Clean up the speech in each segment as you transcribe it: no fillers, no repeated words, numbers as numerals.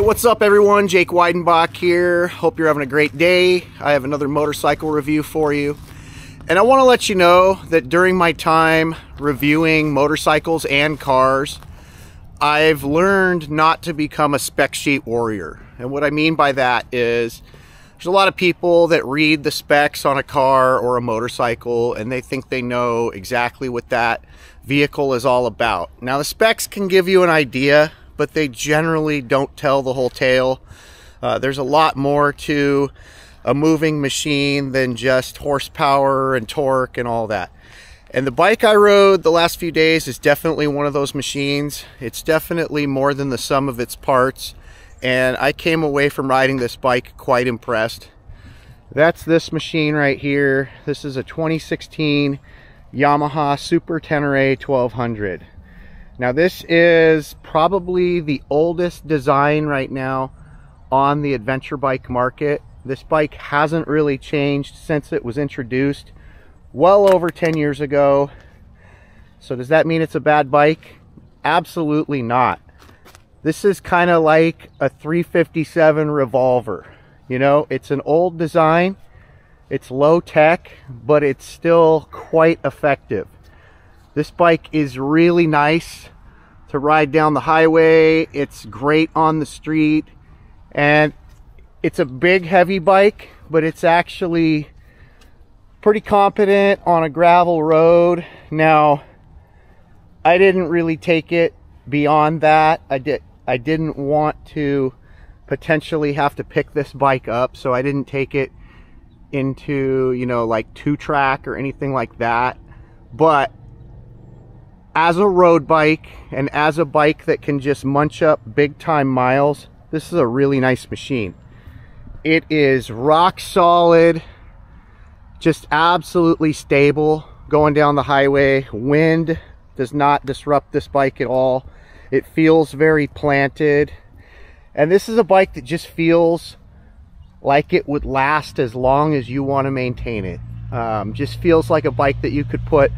What's up everyone? Jake Weidenbach here. Hope you're having a great day. I have another motorcycle review for you. And I want to let you know that during my time reviewing motorcycles and cars, I've learned not to become a spec sheet warrior. And what I mean by that is there's a lot of people that read the specs on a car or a motorcycle and they think they know exactly what that vehicle is all about. Now the specs can give you an idea, but they generally don't tell the whole tale. There's a lot more to a moving machine than just horsepower and torque and all that. And the bike I rode the last few days is definitely one of those machines. It's definitely more than the sum of its parts. And I came away from riding this bike quite impressed. That's this machine right here. This is a 2016 Yamaha Super Tenere 1200. Now this is probably the oldest design right now on the adventure bike market. This bike hasn't really changed since it was introduced well over 10 years ago. So does that mean it's a bad bike? Absolutely not. This is kind of like a 357 Revolver. You know, it's an old design, it's low tech, but it's still quite effective. This bike is really nice to ride down the highway. It's great on the street, and it's a big heavy bike, but it's actually pretty competent on a gravel road. Now, I didn't really take it beyond that. I didn't want to potentially have to pick this bike up, so I didn't take it into, you know, like 2-track or anything like that. But as a road bike and as a bike that can just munch up big time miles, this is a really nice machine. It is rock solid, just absolutely stable going down the highway. Wind does not disrupt this bike at all. It feels very planted, and this is a bike that just feels like it would last as long as you want to maintain it. Just feels like a bike that you could put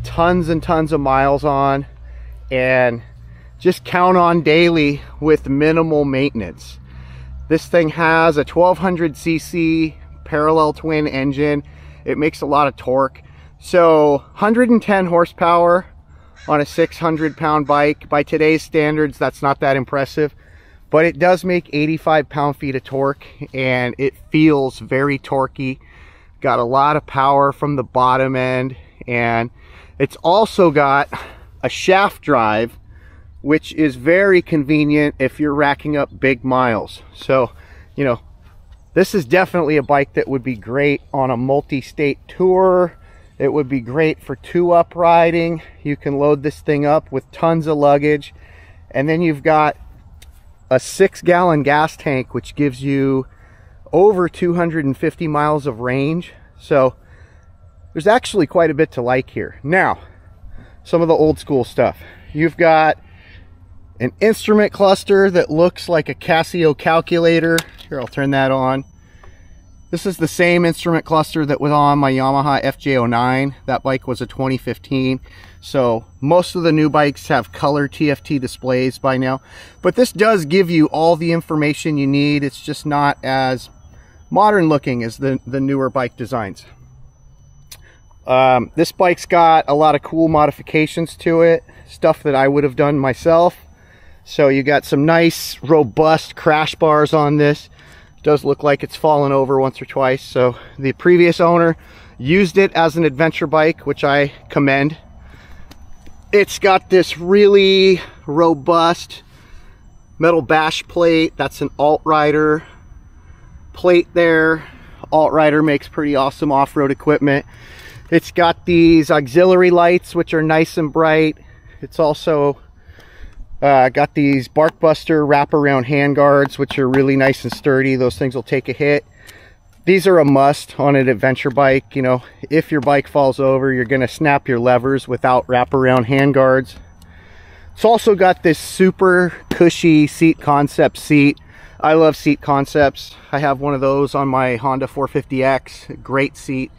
tons and tons of miles on and just count on daily with minimal maintenance. This thing has a 1200cc parallel twin engine. It makes a lot of torque. So 110 horsepower on a 600-pound bike. By today's standards, that's not that impressive, but it does make 85 pound-feet of torque, and it feels very torquey. Got a lot of power from the bottom end, and it's also got a shaft drive, which is very convenient if you're racking up big miles. So, you know, this is definitely a bike that would be great on a multi-state tour. It would be great for 2-up riding. You can load this thing up with tons of luggage. And then you've got a 6-gallon gas tank, which gives you over 250 miles of range. So there's actually quite a bit to like here. Now, some of the old school stuff. You've got an instrument cluster that looks like a Casio calculator. Here, I'll turn that on. This is the same instrument cluster that was on my Yamaha FJ09. That bike was a 2015. So most of the new bikes have color TFT displays by now. But this does give you all the information you need. It's just not as modern looking as the newer bike designs. This bike's got a lot of cool modifications to it, stuff that I would have done myself. So you got some nice robust crash bars on this. It does look like it's fallen over once or twice. So the previous owner used it as an adventure bike, which I commend. It's got this really robust metal bash plate. That's an alt-rider plate there. Alt-rider makes pretty awesome off-road equipment. It's got these auxiliary lights, which are nice and bright. It's also got these Barkbuster wraparound handguards, which are really nice and sturdy. Those things will take a hit. These are a must on an adventure bike. You know, if your bike falls over, you're gonna snap your levers without wraparound handguards. It's also got this super cushy seat concept seat. I love seat concepts. I have one of those on my Honda 450X. Great seat.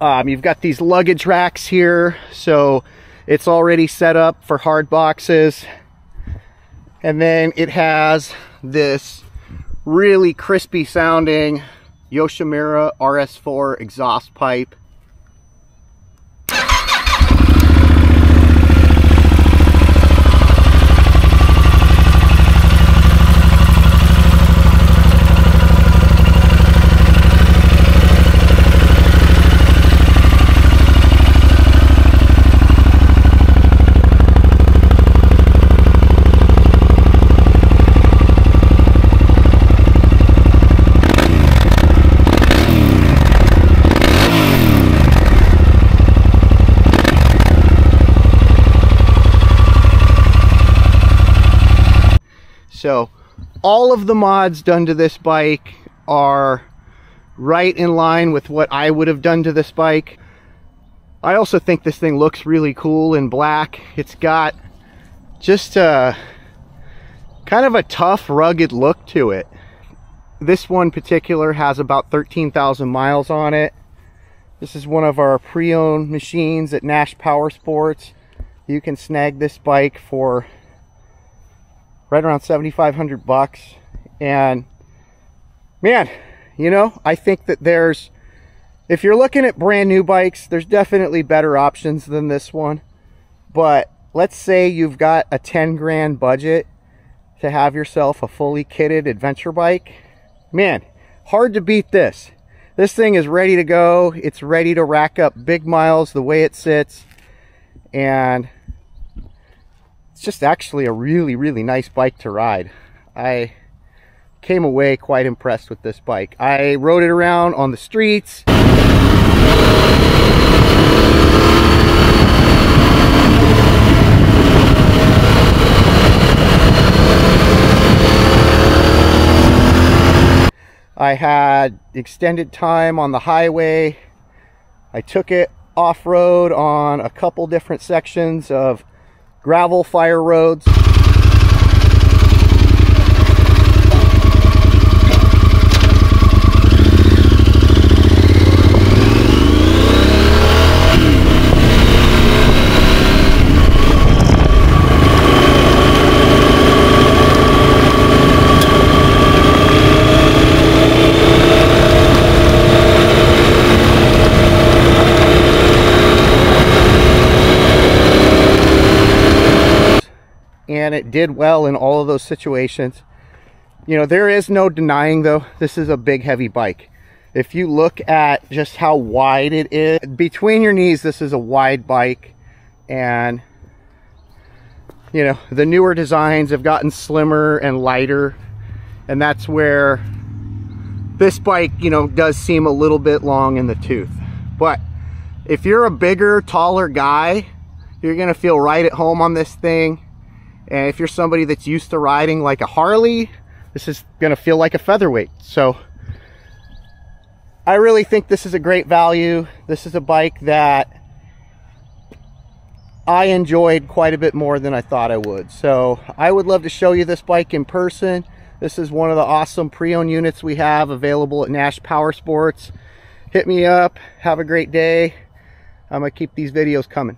You've got these luggage racks here, so it's already set up for hard boxes. And then it has this really crispy sounding Yoshimura RS4 exhaust pipe. So all of the mods done to this bike are right in line with what I would have done to this bike. I also think this thing looks really cool in black. It's got just a kind of a tough, rugged look to it. This one in particular has about 13,000 miles on it. This is one of our pre-owned machines at Nash Power Sports. You can snag this bike for right around 7,500 bucks. And man, you know, I think that if you're looking at brand new bikes, there's definitely better options than this one. But let's say you've got a 10 grand budget to have yourself a fully kitted adventure bike. Man, hard to beat this. This thing is ready to go. It's ready to rack up big miles the way it sits. And it's just actually a really, really nice bike to ride. I came away quite impressed with this bike. I rode it around on the streets. I had extended time on the highway. I took it off-road on a couple different sections of gravel fire roads. And it did well in all of those situations. You know, there is no denying though, this is a big heavy bike. If you look at just how wide it is, between your knees, this is a wide bike. And you know, the newer designs have gotten slimmer and lighter, and that's where this bike, you know, does seem a little bit long in the tooth. But if you're a bigger, taller guy, you're gonna feel right at home on this thing. And if you're somebody that's used to riding like a Harley, this is gonna feel like a featherweight. So I really think this is a great value. This is a bike that I enjoyed quite a bit more than I thought I would. So I would love to show you this bike in person. This is one of the awesome pre-owned units we have available at Nash Power Sports. Hit me up. Have a great day. I'm gonna keep these videos coming.